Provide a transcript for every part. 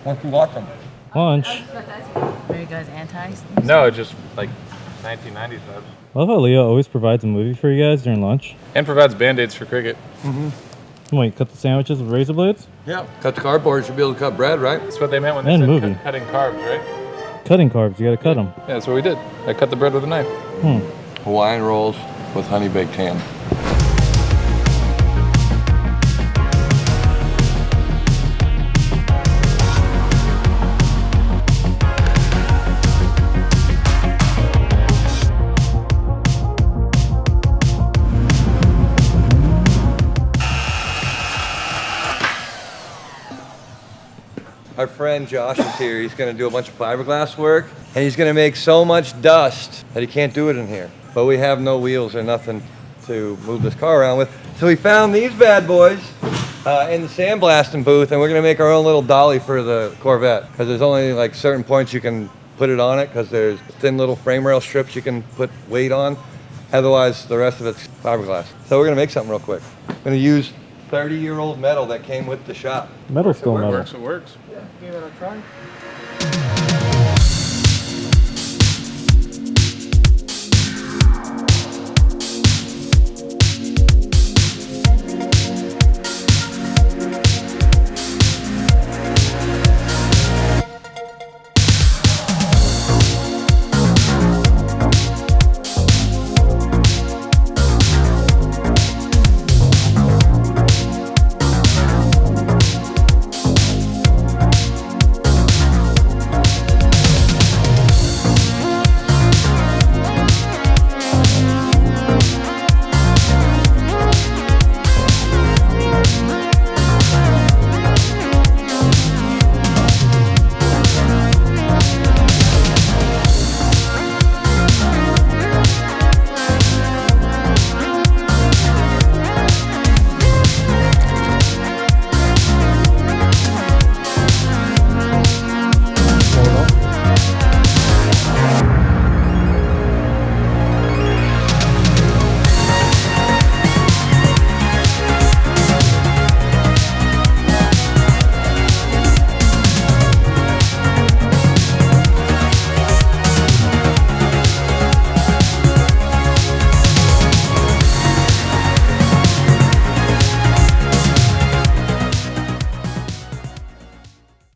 once you watch them. Lunch. Are you guys anti? No, just like 1990s vibes. I love how Leo always provides a movie for you guys during lunch. And provides Band-Aids for cricket. Wait, cut the sandwiches with razor blades? Yeah. Cut the cardboard, you should be able to cut bread, right? That's what they meant when they And said movie. cutting carbs, right? Cutting carbs, you gotta cut them. Yeah, that's what we did. I cut the bread with a knife. Hawaiian rolls with honey baked ham. Our friend Josh is here. He's going to do a bunch of fiberglass work, and he's going to make so much dust that he can't do it in here. But we have no wheels or nothing to move this car around with. So we found these bad boys in the sandblasting booth, and we're going to make our own little dolly for the Corvette, because there's only like certain points you can put it on it, because there's thin little frame rail strips you can put weight on. Otherwise, the rest of it's fiberglass. So we're going to make something real quick. I'm going to use 30-year-old metal that came with the shop. Metal's still metal. Works, it works. Give it a try.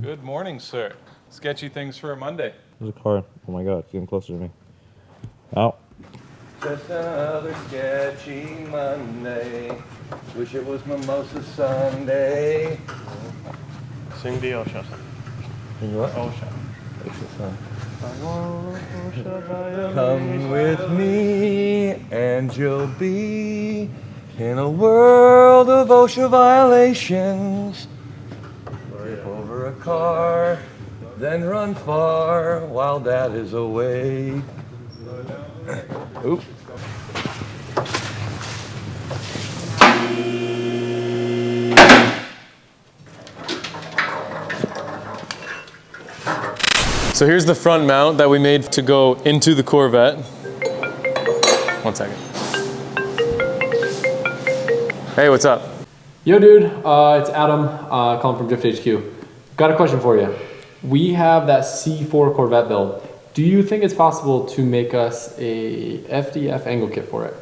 Good morning, sir. Sketchy things for a Monday. There's a car. Oh my god, it's getting closer to me. Ow. Just another sketchy Monday. Wish it was Mimosa Sunday. Sing the Osha. And what? Osha. Come with me and you'll be in a world of OSHA violations. Trip over a car, then run far while Dad is away. Oop. So here's the front mount that we made to go into the Corvette. 1 second. Hey, what's up? Yo, dude, it's Adam, calling from Drift HQ. Got a question for you. We have that C4 Corvette build. Do you think it's possible to make us a FDF angle kit for it?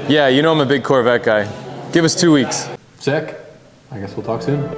Yeah, you know I'm a big Corvette guy. Give us 2 weeks. Sick. I guess we'll talk soon.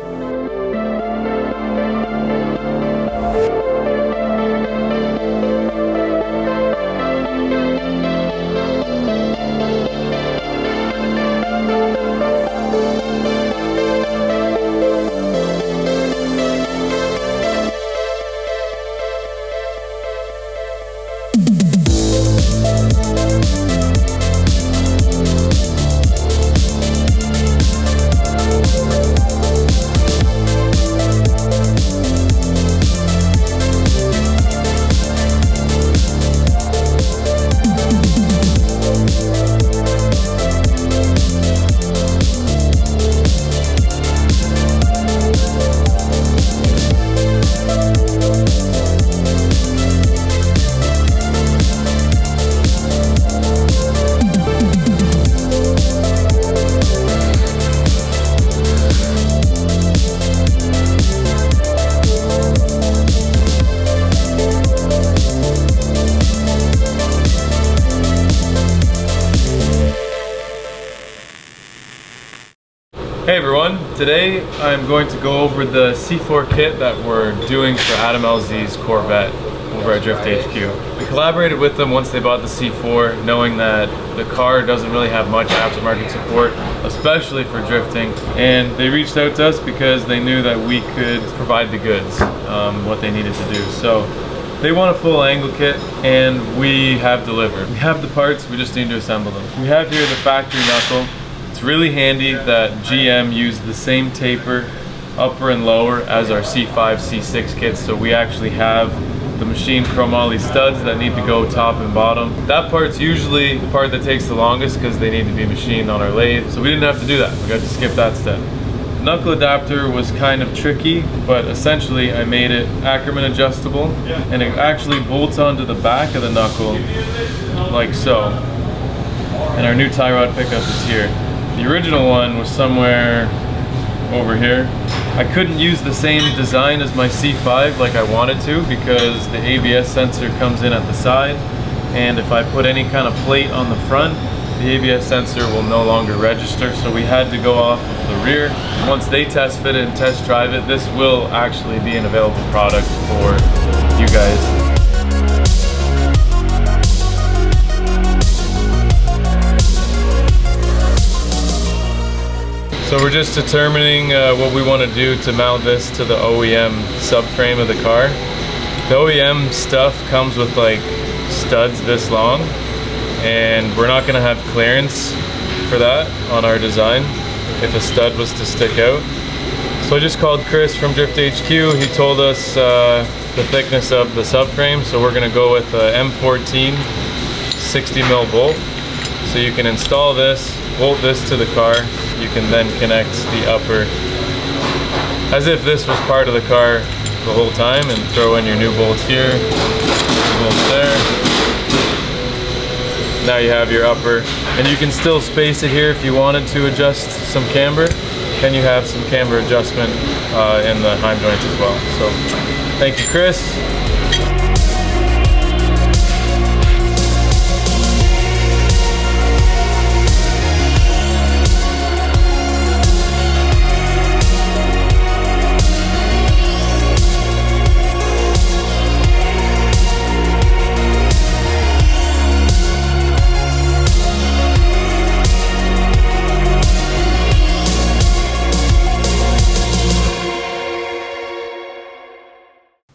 Hey everyone, today I'm going to go over the C4 kit that we're doing for Adam LZ's Corvette over at Drift HQ. We collaborated with them once they bought the C4, knowing that the car doesn't really have much aftermarket support, especially for drifting, and they reached out to us because they knew that we could provide the goods, what they needed to do. So they want a full angle kit, and we have delivered. We have the parts, we just need to assemble them. We have here the factory knuckle. It's really handy that GM used the same taper, upper and lower, as our C5, C6 kits, so we actually have the machined chromoly studs that need to go top and bottom. That part's usually the part that takes the longest because they need to be machined on our lathe, so we didn't have to do that. We got to skip that step. Knuckle adapter was kind of tricky, but essentially I made it Ackerman adjustable, and it actually bolts onto the back of the knuckle like so. And our new tie rod pickup is here. The original one was somewhere over here. I couldn't use the same design as my C5 like I wanted to because the ABS sensor comes in at the side, and if I put any kind of plate on the front, the ABS sensor will no longer register, so we had to go off of the rear. Once they test fit it and test drive it, this will actually be an available product for you guys. So we're just determining what we want to do to mount this to the OEM subframe of the car. The OEM stuff comes with like studs this long, and we're not going to have clearance for that on our design if a stud was to stick out. So I just called Chris from Drift HQ. He told us the thickness of the subframe, so we're going to go with a M14 60 mil bolt. So you can install this, bolt this to the car. You can then connect the upper as if this was part of the car the whole time, and throw in your new bolts here, bolts there. Now you have your upper, and you can still space it here if you wanted to adjust some camber, and you have some camber adjustment in the heim joints as well. So thank you, Chris.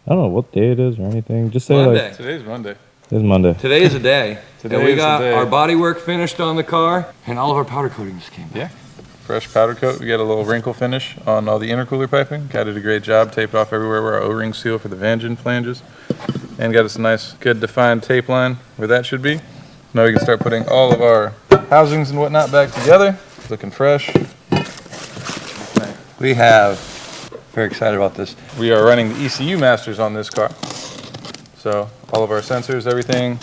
I don't know what day it is or anything. Just say Monday. like Today's Monday. it's Monday. Today is a day. Today and we is a got day. our body work finished on the car, and all of our powder coatings came back. Yeah. Fresh powder coat. We got a little wrinkle finish on all the intercooler piping. Guy did a great job. Taped off everywhere where our O-ring seal for the Vangean flanges. And got us a nice, good defined tape line where that should be. Now we can start putting all of our housings and whatnot back together. Looking fresh. We have, very excited about this. We are running the ECU masters on this car. So all of our sensors, everything,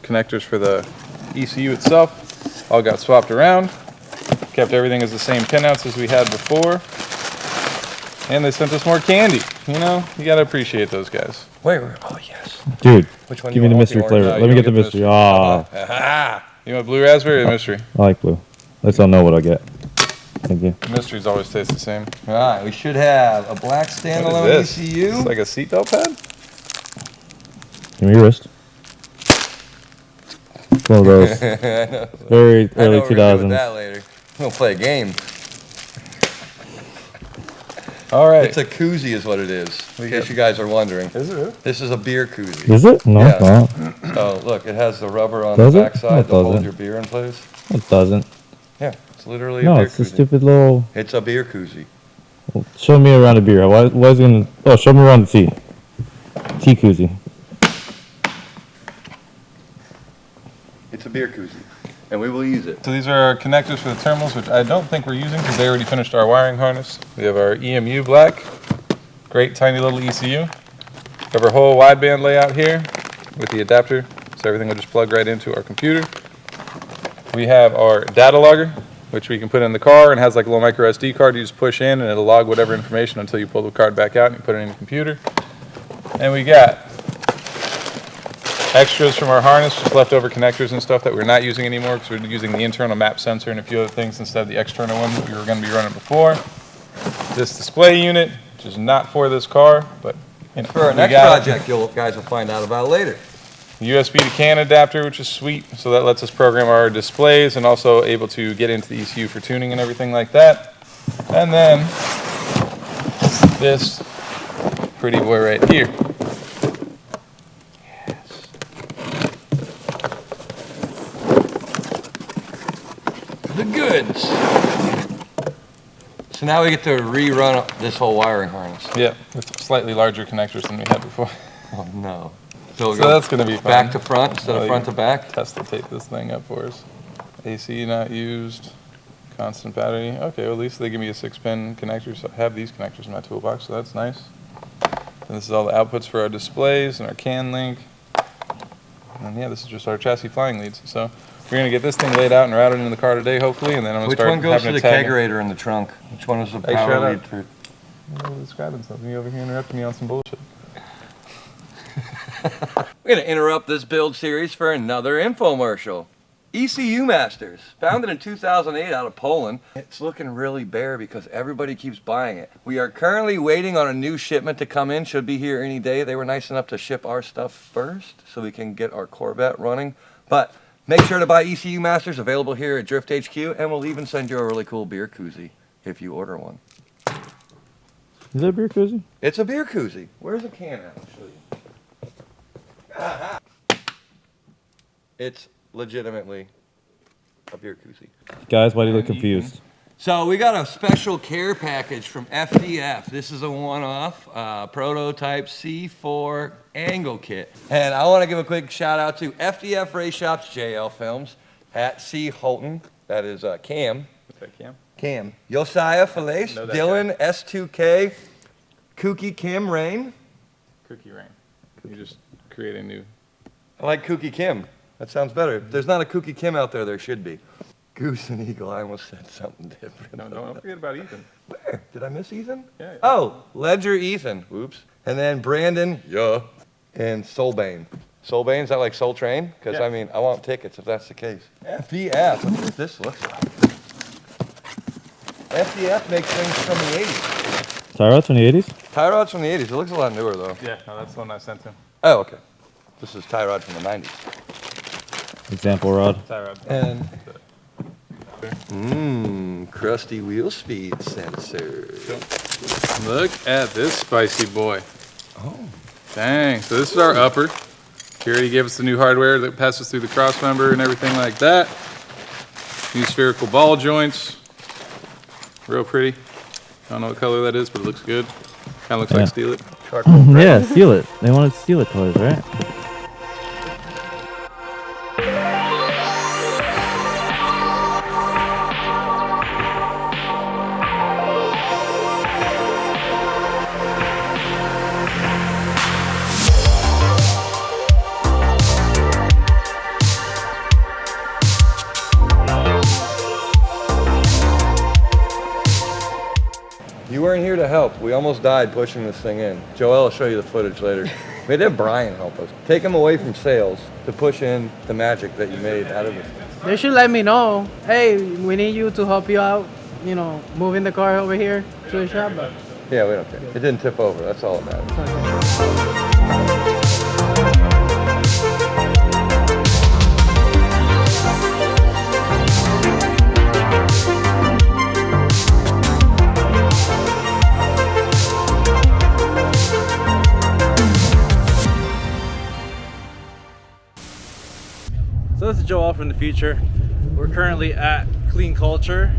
connectors for the ECU itself, all got swapped around. Kept everything as the same pinouts as we had before. And they sent us more candy. You know, you gotta appreciate those guys. Wait, oh yes. Dude, Which one give you me the want? mystery You want- flavor. no, Let you me don't get the mystery. Ah, You want blue raspberry or mystery? I like blue. At least I'll know what I get. Thank you. Mysteries always taste the same. All right, we should have a black What standalone is this? ECU. It's like a seatbelt pad? Give me your wrist. One of those. I know. Very I know early what we're gonna do with 2000s. that later. We'll play a game. All right. It's a koozie is what it is, in We case got- you guys are wondering. Is it? This is a beer koozie. Is it? No, it's Yeah. not. So look, it has the rubber on Does the it? backside No, it to hold doesn't. your beer in place. It doesn't. Yeah, it's literally a No, beer it's a koozie. stupid little. It's a beer koozie. Show me around a beer. Why is it gonna? Oh, show me around the tea. Tea koozie. It's a beer koozie, and we will use it. So these are our connectors for the terminals, which I don't think we're using because they already finished our wiring harness. We have our EMU black, great tiny little ECU. We have our whole wideband layout here with the adapter, so everything will just plug right into our computer. We have our data logger, which we can put in the car and has like a little micro SD card you just push in and it'll log whatever information until you pull the card back out and you put it in your computer. And we got extras from our harness, just leftover connectors and stuff that we're not using anymore because we're using the internal map sensor and a few other things instead of the external one that we were going to be running before. This display unit, which is not for this car, but you know, For our we next got it. project, you guys will find out about later. USB to CAN adapter, which is sweet. So that lets us program our displays and also able to get into the ECU for tuning and everything like that. And then this pretty boy right here. Yes. The goods. So now we get to rerun this whole wiring harness. Yeah, with slightly larger connectors than we had before. Oh no. So, So that's gonna be fun. back to front instead Oh, of front to back. Test to tape this thing up for us. AC not used, constant battery. Okay, well, at least they give me a 6-pin connector, so I have these connectors in my toolbox, so that's nice. And this is all the outputs for our displays and our CAN link. And yeah, this is just our chassis flying leads. So we're gonna get this thing laid out and routed into the car today, hopefully, and then I'm gonna Which start one goes to having the to tag 'em. kegerator in the trunk? Which one is the Hey, power shut lead up. through? You're describing something. You over here interrupting me on some bullshit. We're going to interrupt this build series for another infomercial. ECU Masters, founded in 2008 out of Poland. It's looking really bare because everybody keeps buying it. We are currently waiting on a new shipment to come in, should be here any day. They were nice enough to ship our stuff first so we can get our Corvette running. But make sure to buy ECU Masters, available here at Drift HQ, and we'll even send you a really cool beer koozie if you order one. Is that a beer koozie? It's a beer koozie. Where's the can at? I'll show you. It's legitimately a beer koozie. Guys, why do you look confused? So we got a special care package from FDF. This is a one-off prototype C4 angle kit. And I want to give a quick shout out to FDF Race Shops, JL Films, at C. Holton, that is Cam. What's that, Cam? Cam. Josiah Falace, Know that Dylan, S2K, Kooky Kim Rain. Cookie Rain. You just create a new. I like Kooky Kim. That sounds better. If there's not a Kooky Kim out there, there should be. Goose and Eagle, I almost said something different. No, don't forget about Ethan. Where? Did I miss Ethan? Yeah. Oh, Ledger Ethan. Whoops. And then Brandon. Yeah. And Soulbane. Soulbane, is that like Soul Train? Because, Yeah. I mean, I want tickets if that's the case. FDF. Let's see what this looks like. FDF makes things from the 80s. Tie rods from the 80s? Tie rods from the 80s. It looks a lot newer, though. Yeah, no, that's the one I sent him. Oh, okay. This is tie rod from the 90s. Example rod. Tie rod. And crusty wheel speed sensor. Look at this spicy boy. Oh. Dang. So this is our upper. He already gave us the new hardware that passes through the cross member and everything like that. New spherical ball joints. Real pretty. I don't know what color that is, but it looks good. Kind of looks Yeah. like Steel It. Charcoal gray. Yeah, steal it. They wanted to steal it colors, right? You weren't here to help. We almost died pushing this thing in. Joel will show you the footage later. We had to have Brian help us. Take him away from sales to push in the magic that you made out of this. They should let me know. Hey, we need you to help you out. You know, moving the car over here to the shop. But Yeah, we don't care. It didn't tip over. That's all that matters. it's okay. So this is Joel from the future. We're currently at Clean Culture.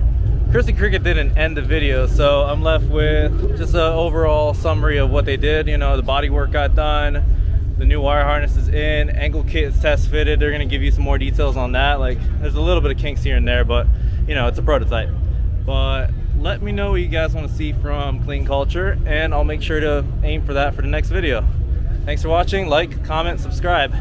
Christy Cricket didn't end the video, so I'm left with just an overall summary of what they did. You know, the body work got done, the new wire harness is in, angle kit is test fitted. They're gonna give you some more details on that. Like, there's a little bit of kinks here and there, but you know, it's a prototype. But let me know what you guys want to see from Clean Culture, and I'll make sure to aim for that for the next video. Thanks for watching. Like, comment, subscribe.